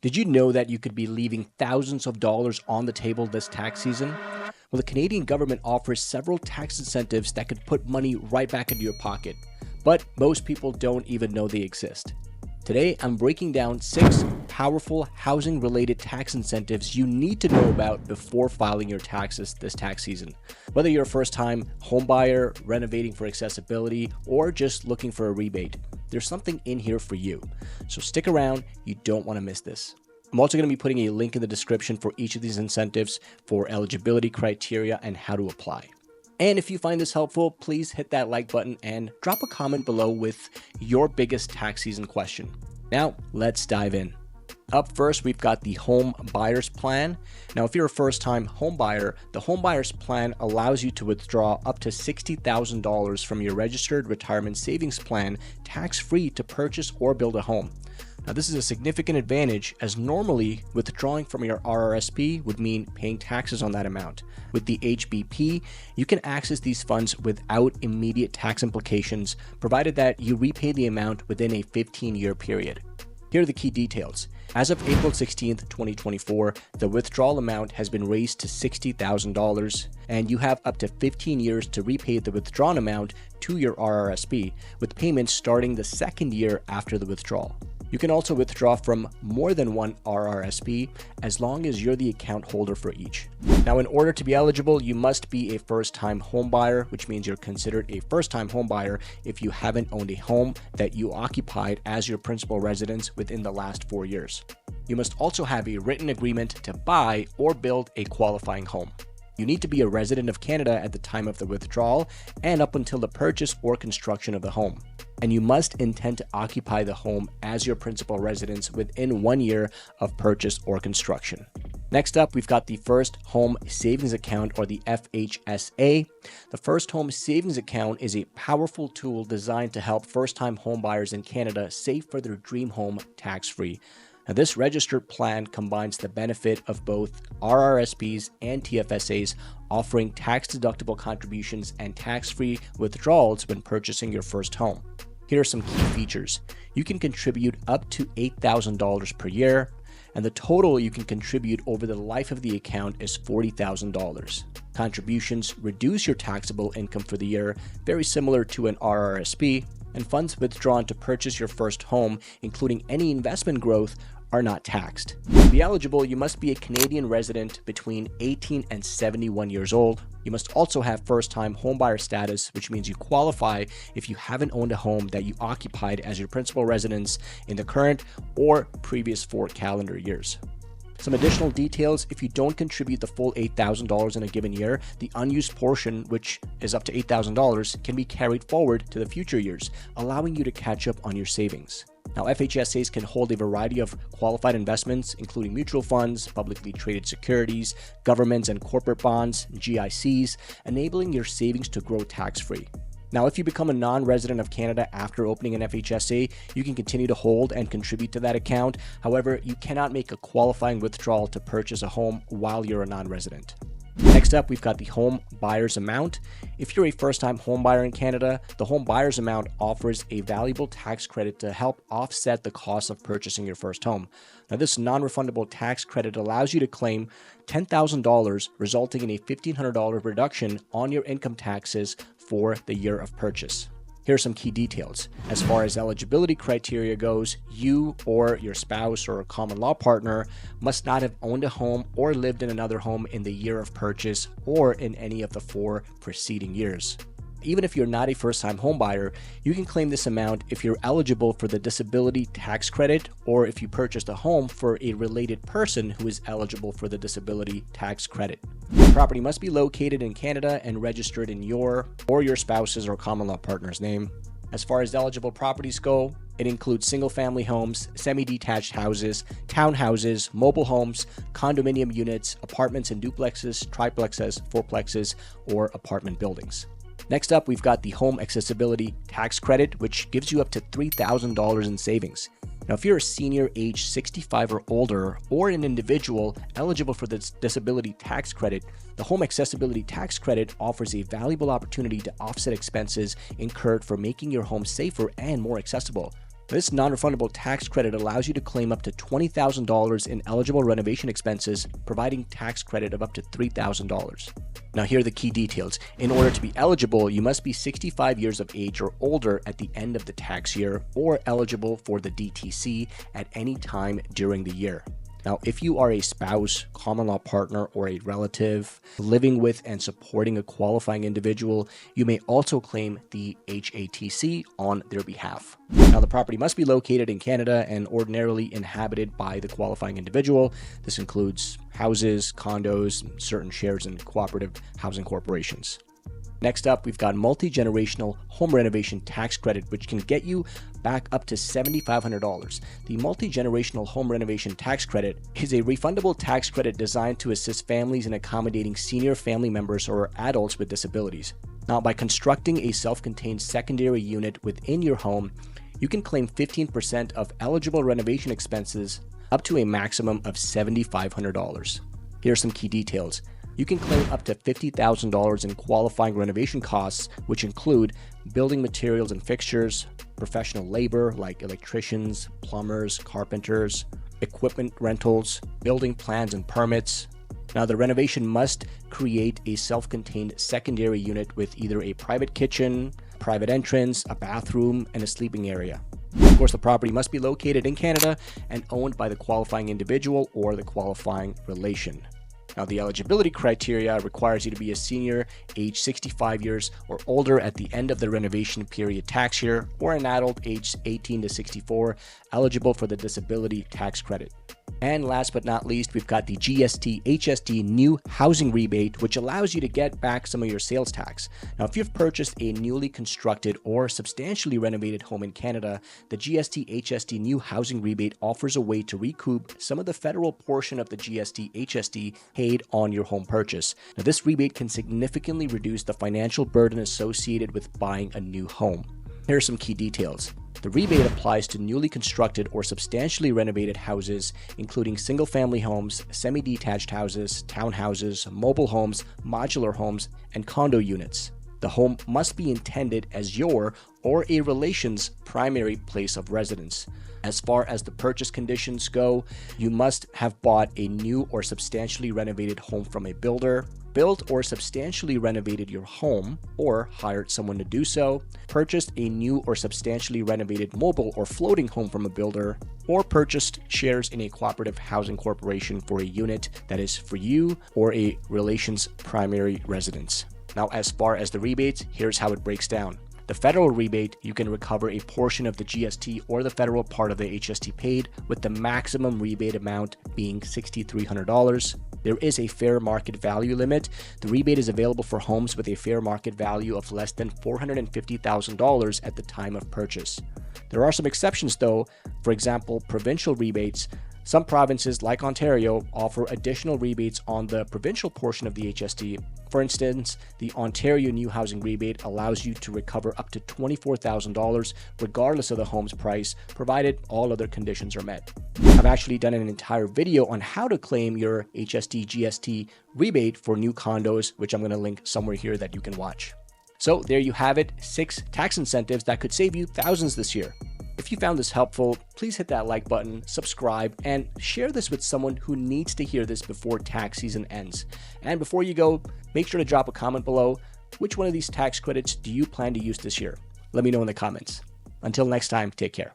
Did you know that you could be leaving thousands of dollars on the table this tax season? Well, the Canadian government offers several tax incentives that could put money right back into your pocket, but most people don't even know they exist. Today, I'm breaking down 6 powerful housing-related tax incentives you need to know about before filing your taxes this tax season. Whether you're a first-time homebuyer, renovating for accessibility, or just looking for a rebate, there's something in here for you. So stick around, you don't want to miss this. I'm also going to be putting a link in the description for each of these incentives for eligibility criteria and how to apply. And if you find this helpful, please hit that like button and drop a comment below with your biggest tax season question. Now, let's dive in. Up first, we've got the Home Buyers Plan. Now, if you're a first-time home buyer, the Home Buyers Plan allows you to withdraw up to $60,000 from your registered retirement savings plan tax-free to purchase or build a home. Now, this is a significant advantage as normally withdrawing from your RRSP would mean paying taxes on that amount. With the HBP, you can access these funds without immediate tax implications, provided that you repay the amount within a 15-year period. Here are the key details. As of April 16, 2024, the withdrawal amount has been raised to $60,000, and you have up to 15 years to repay the withdrawn amount to your RRSP, with payments starting the second year after the withdrawal. You can also withdraw from more than one RRSP as long as you're the account holder for each. Now, in order to be eligible, you must be a first-time home buyer, which means you're considered a first-time home buyer if you haven't owned a home that you occupied as your principal residence within the last 4 years. You must also have a written agreement to buy or build a qualifying home. You need to be a resident of Canada at the time of the withdrawal and up until the purchase or construction of the home. And you must intend to occupy the home as your principal residence within 1 year of purchase or construction. Next up, we've got the First Home Savings Account, or the FHSA. The First Home Savings Account is a powerful tool designed to help first-time homebuyers in Canada save for their dream home tax-free. Now, this registered plan combines the benefit of both RRSPs and TFSAs, offering tax-deductible contributions and tax-free withdrawals when purchasing your first home. Here are some key features. You can contribute up to $8,000 per year, and the total you can contribute over the life of the account is $40,000. Contributions reduce your taxable income for the year, very similar to an RRSP, and funds withdrawn to purchase your first home, including any investment growth, are not taxed. To be eligible, you must be a Canadian resident between 18 and 71 years old. You must also have first-time homebuyer status, which means you qualify if you haven't owned a home that you occupied as your principal residence in the current or previous 4 calendar years. Some additional details: if you don't contribute the full $8,000 in a given year, the unused portion, which is up to $8,000, can be carried forward to the future years, allowing you to catch up on your savings. Now, FHSAs can hold a variety of qualified investments, including mutual funds, publicly traded securities, governments and corporate bonds, GICs, enabling your savings to grow tax-free. Now, if you become a non-resident of Canada after opening an FHSA, you can continue to hold and contribute to that account. However, you cannot make a qualifying withdrawal to purchase a home while you're a non-resident. Next up, we've got the Home Buyers Amount. If you're a first-time home buyer in Canada, the Home Buyers Amount offers a valuable tax credit to help offset the cost of purchasing your first home. Now, this non-refundable tax credit allows you to claim $10,000, resulting in a $1,500 reduction on your income taxes for the year of purchase. Here are some key details. As far as eligibility criteria goes, you or your spouse or a common law partner must not have owned a home or lived in another home in the year of purchase or in any of the 4 preceding years. Even if you're not a first-time homebuyer, you can claim this amount if you're eligible for the disability tax credit or if you purchased a home for a related person who is eligible for the disability tax credit. The property must be located in Canada and registered in your or your spouse's or common law partner's name. As far as eligible properties go, it includes single-family homes, semi-detached houses, townhouses, mobile homes, condominium units, apartments and duplexes, triplexes, fourplexes, or apartment buildings. Next up, we've got the Home Accessibility Tax Credit, which gives you up to $3,000 in savings. Now, if you're a senior age 65 or older, or an individual eligible for this disability tax credit, the Home Accessibility Tax Credit offers a valuable opportunity to offset expenses incurred for making your home safer and more accessible. This non-refundable tax credit allows you to claim up to $20,000 in eligible renovation expenses, providing tax credit of up to $3,000. Now, here are the key details. In order to be eligible, you must be 65 years of age or older at the end of the tax year, or eligible for the DTC at any time during the year. Now, if you are a spouse, common law partner, or a relative living with and supporting a qualifying individual, you may also claim the HATC on their behalf. Now, the property must be located in Canada and ordinarily inhabited by the qualifying individual. This includes houses, condos, certain shares in cooperative housing corporations. Next up, we've got multi-generational home renovation tax credit, which can get you back up to $7,500. The multi-generational home renovation tax credit is a refundable tax credit designed to assist families in accommodating senior family members or adults with disabilities. Now, by constructing a self-contained secondary unit within your home, you can claim 15% of eligible renovation expenses up to a maximum of $7,500. Here are some key details. You can claim up to $50,000 in qualifying renovation costs, which include building materials and fixtures, professional labor like electricians, plumbers, carpenters, equipment rentals, building plans and permits. Now, the renovation must create a self-contained secondary unit with either a private kitchen, private entrance, a bathroom, and a sleeping area. Of course, the property must be located in Canada and owned by the qualifying individual or the qualifying relation. Now, the eligibility criteria requires you to be a senior age 65 years or older at the end of the renovation period tax year, or an adult aged 18 to 64 eligible for the disability tax credit. And last but not least, we've got the HST New Housing Rebate, which allows you to get back some of your sales tax. Now, if you've purchased a newly constructed or substantially renovated home in Canada, the HST New Housing Rebate offers a way to recoup some of the federal portion of the HST paid on your home purchase. Now, this rebate can significantly reduce the financial burden associated with buying a new home. Here are some key details. The rebate applies to newly constructed or substantially renovated houses, including single-family homes, semi-detached houses, townhouses, mobile homes, modular homes, and condo units. The home must be intended as your or a relation's primary place of residence. As far as the purchase conditions go, you must have bought a new or substantially renovated home from a builder, built or substantially renovated your home or hired someone to do so, purchased a new or substantially renovated mobile or floating home from a builder, or purchased shares in a cooperative housing corporation for a unit that is for you or a relation's primary residence. Now, as far as the rebates, here's how it breaks down. The federal rebate, you can recover a portion of the GST or the federal part of the HST paid, with the maximum rebate amount being $6,300. There is a fair market value limit. The rebate is available for homes with a fair market value of less than $450,000 at the time of purchase. There are some exceptions though. For example, provincial rebates. Some provinces, like Ontario, offer additional rebates on the provincial portion of the HST. For instance, the Ontario New Housing Rebate allows you to recover up to $24,000 regardless of the home's price, provided all other conditions are met. I've actually done an entire video on how to claim your HST GST rebate for new condos, which I'm going to link somewhere here that you can watch. So there you have it, 6 tax incentives that could save you thousands this year. If you found this helpful, please hit that like button, subscribe, and share this with someone who needs to hear this before tax season ends. And before you go, make sure to drop a comment below. Which one of these tax credits do you plan to use this year? Let me know in the comments. Until next time, take care.